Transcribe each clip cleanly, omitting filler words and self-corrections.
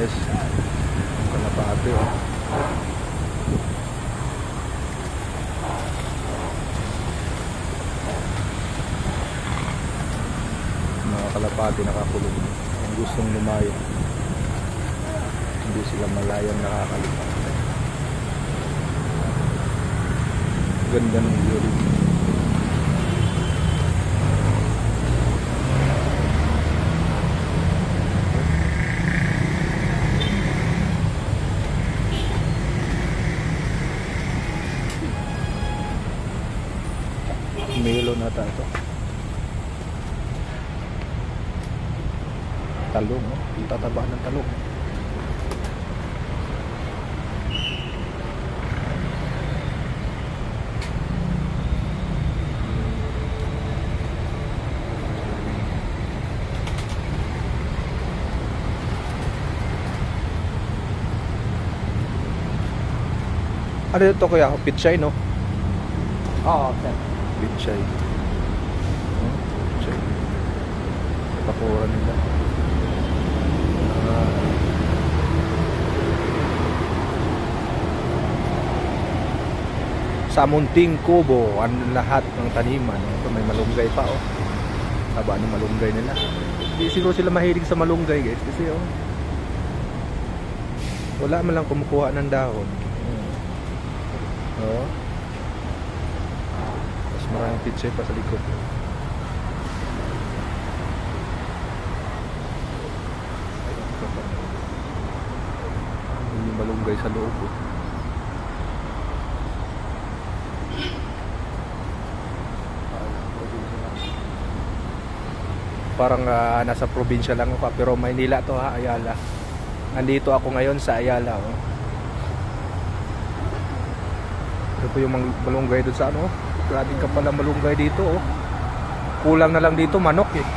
guys. Kalapati oh. Mga kalapati nakakulong. Ang gustong lumayo, hindi sila malayang nakakalipat. Ganda ng view dito. Milo na ito. Talong, oh. Ang tataba ng talong. Ano ito kuya? Pitsay, no? Oo, sir. Pitsay. Pitsay. Kapura nila. Sa Munting Kubo, ang lahat ng taniman. Ito may malunggay pa, oh. Taba ng malunggay nila. Hindi siguro sila mahilig sa malunggay, guys. Kasi, oh, wala man lang kumukuha ng dahon. Oh. Mas maraming pitsay pa sa likod. Yung malunggay sa loob, oh. Parang nasa probinsya lang ako, pero Maynila to ha, Ayala. Nandito ako ngayon sa Ayala, oh. Ito po yung malunggay doon sa ano. Grabe ka pala malunggay dito, oh. Kulang na lang dito manok eh.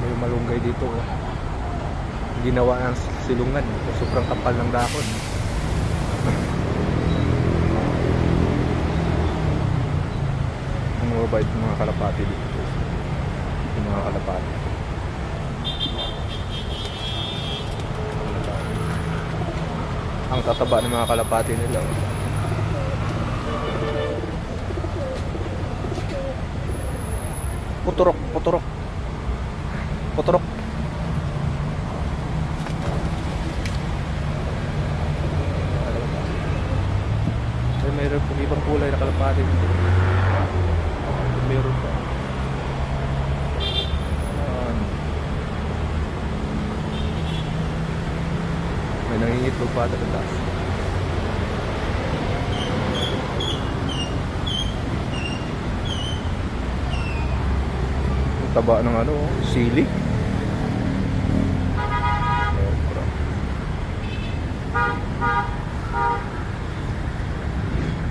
May malunggay dito, oh. Ginawa ng silungan, sobrang kapal ng dahon. Ang mabait ng mga kalapati dito. Yung mga kalapati. Ang tataba ng mga kalapati nila. Puturok, puturok. Puturok. Ay, mayroon pong ibang kulay na kalapati. Meron pa. May nangingitlog pa sa taas. Ang taba ng ano, sili.